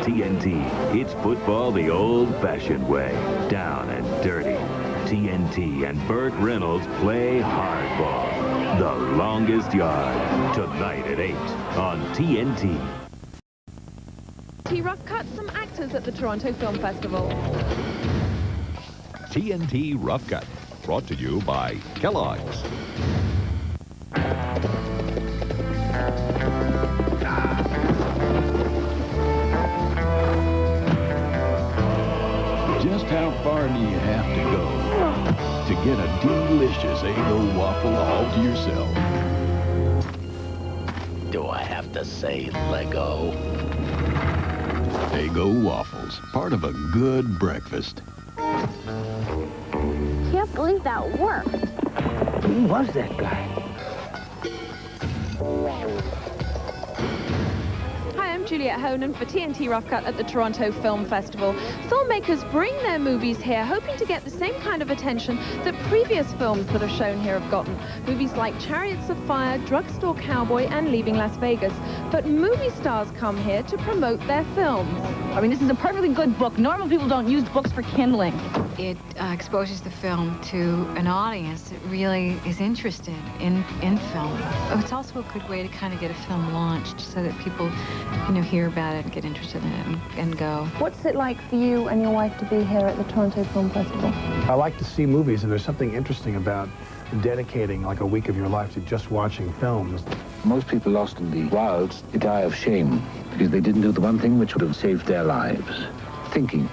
TNT, it's football the old-fashioned way, down and dirty. TNT and Burt Reynolds play hardball, the longest yard, tonight at 8 on TNT. Rough cut some actors at the Toronto Film Festival. TNT Rough Cut, brought to you by Kellogg's. Just how far do you have to go to get a delicious Eggo waffle all to yourself? Do I have to say Lego? Eggo waffles, part of a good breakfast. Can't believe that worked. Who was that guy? Hi, I'm Juliette Honan for TNT Rough Cut at the Toronto Film Festival. Filmmakers bring their movies here hoping to get the same kind of attention that previous films that are shown here have gotten. Movies like Chariots of Fire, Drugstore Cowboy, and Leaving Las Vegas. But movie stars come here to promote their films. I mean, this is a perfectly good book. Normal people don't use books for kindling. It exposes the film to an audience that really is interested in film. It's also a good way to kind of get a film launched so that people, hear about it and get interested in it and go. What's it like for you and your wife to be here at the Toronto Film Festival? I like to see movies, and there's something interesting about dedicating like a week of your life to just watching films. Most people lost in the wilds, they die of shame because they didn't do the one thing which would have saved their lives. Thinking.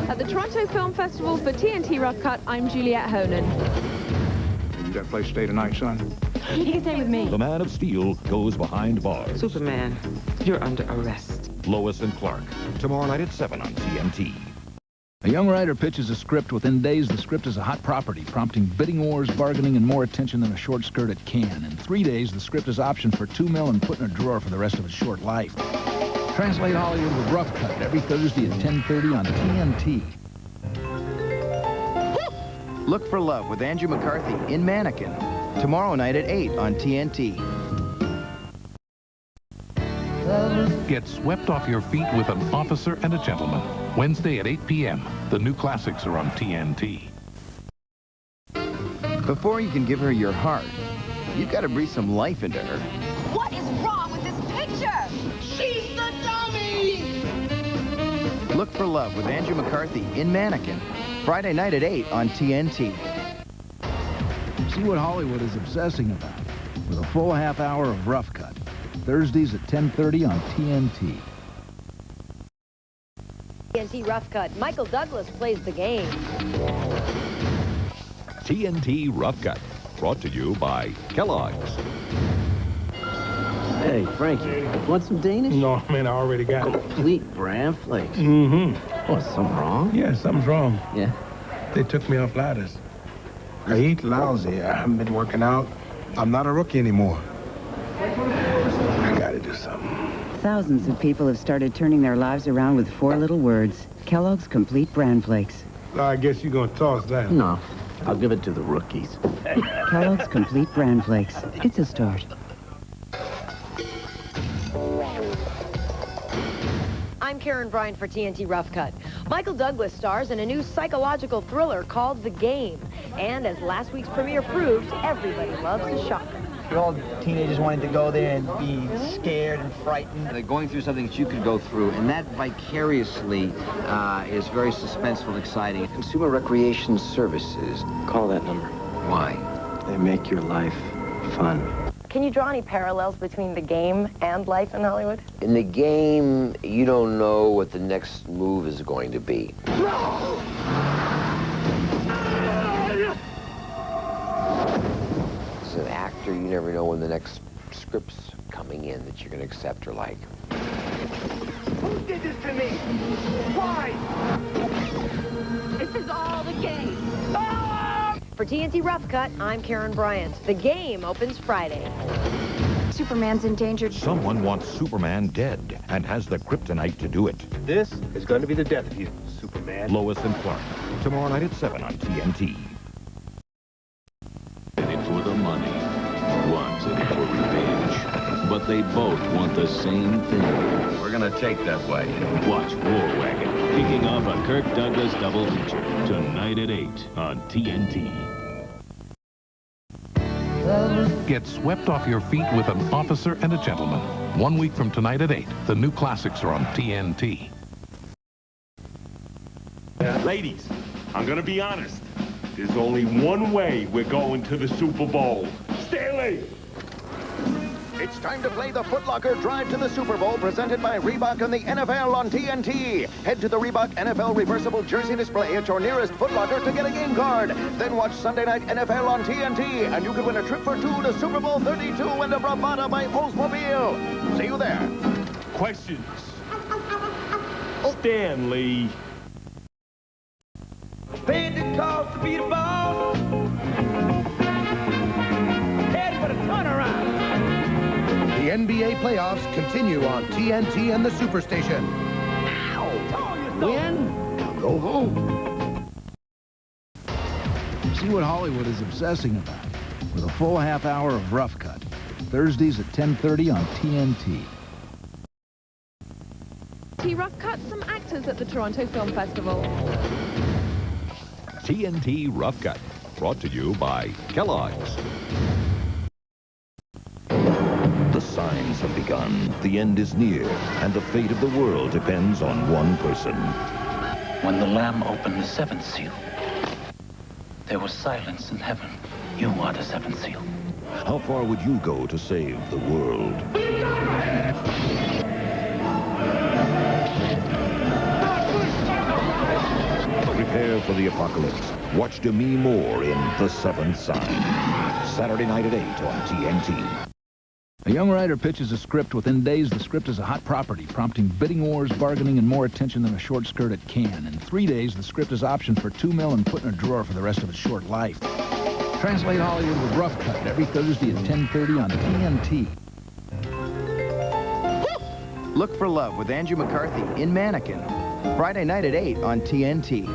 At the Toronto Film Festival for TNT Rough Cut, I'm Juliette Honan. You got a place to stay tonight, son? He can stay with me. The Man of Steel goes behind bars. Superman, you're under arrest. Lois and Clark, tomorrow night at 7 on TNT. A young writer pitches a script. Within days, the script is a hot property, prompting bidding wars, bargaining, and more attention than a short skirt at Cannes. In 3 days, the script is optioned for $2 million and put in a drawer for the rest of its short life. Translate Hollywood with Rough Cut every Thursday at 10:30 on TNT. Look for Love with Andrew McCarthy in Mannequin. Tomorrow night at 8 on TNT. Get swept off your feet with An Officer and a Gentleman. Wednesday at 8 p.m. The new classics are on TNT. Before you can give her your heart, you've got to breathe some life into her. What is wrong with this picture? She's the dummy! Look for Love with Andrew McCarthy in Mannequin. Friday night at 8 on TNT. See what Hollywood is obsessing about with a full half hour of Rough Cut. Thursdays at 10:30 on TNT. TNT Rough Cut. Michael Douglas plays the game. TNT Rough Cut, brought to you by Kellogg's. Hey, Frankie, want some Danish? No, man, I already got it. Complete bran flakes. Mm-hmm. Oh, something wrong? Yeah, something's wrong. Yeah? They took me off ladders. I eat lousy. I haven't been working out. I'm not a rookie anymore. I gotta do something. Thousands of people have started turning their lives around with 4 little words. Kellogg's Complete Bran Flakes. I guess you're gonna toss that. No, I'll give it to the rookies. Kellogg's Complete Bran Flakes. It's a start. I'm Karen Bryant for TNT Rough Cut. Michael Douglas stars in a new psychological thriller called The Game. And as last week's premiere proved, everybody loves a shocker. All teenagers wanting to go there and be scared and frightened. They're going through something that you could go through, and that vicariously is very suspenseful and exciting. Consumer Recreation Services. Call that number. Why? They make your life fun. Can you draw any parallels between The Game and life in Hollywood? In the game, you don't know what the next move is going to be. As an actor, you never know when the next script's coming in that you're going to accept or like. Who did this to me? Why? This is all The Game. For TNT Rough Cut, I'm Karen Bryant. The Game opens Friday. Superman's endangered. Someone wants Superman dead and has the kryptonite to do it. This is going to be the death of you, Superman. Lois and Clark, tomorrow night at 7 on TNT. In it for the money. One's in it for revenge. But but they both want the same thing. We're gonna take that wagon. Watch War Wagon, kicking off a Kirk Douglas double feature tonight at 8 on TNT. Get swept off your feet with An Officer and a Gentleman. 1 week from tonight at 8. The new classics are on TNT. Ladies, I'm gonna be honest. There's only one way we're going to the Super Bowl. Stanley! It's time to play the Foot Locker Drive to the Super Bowl, presented by Reebok and the NFL on TNT. Head to the Reebok NFL reversible jersey display at your nearest Foot Locker to get a game card. Then watch Sunday Night NFL on TNT, and you could win a trip for two to Super Bowl 32 and a Bravada by Oldsmobile. See you there. Questions? Stanley. Paid the cost to be the ball. Head for the turnaround. The NBA playoffs continue on TNT and the Superstation. Win, go home. See what Hollywood is obsessing about with a full half hour of Rough Cut. Thursdays at 10:30 on TNT. Rough Cut, some actors at the Toronto Film Festival. TNT Rough Cut, brought to you by Kellogg's. The signs have begun. The end is near, and the fate of the world depends on one person. When the Lamb opened the seventh seal, there was silence in heaven. You are the seventh seal. How far would you go to save the world? Prepare for the apocalypse. Watch Demi Moore in The Seventh Sign. Saturday night at 8 on TNT. A young writer pitches a script. Within days, the script is a hot property, prompting bidding wars, bargaining, and more attention than a short skirt at can. In 3 days, the script is optioned for $2 million and put in a drawer for the rest of its short life. Translate Hollywood with Rough Cut every Thursday at 10:30 on TNT. Look for Love with Andrew McCarthy in Mannequin. Friday night at 8 on TNT.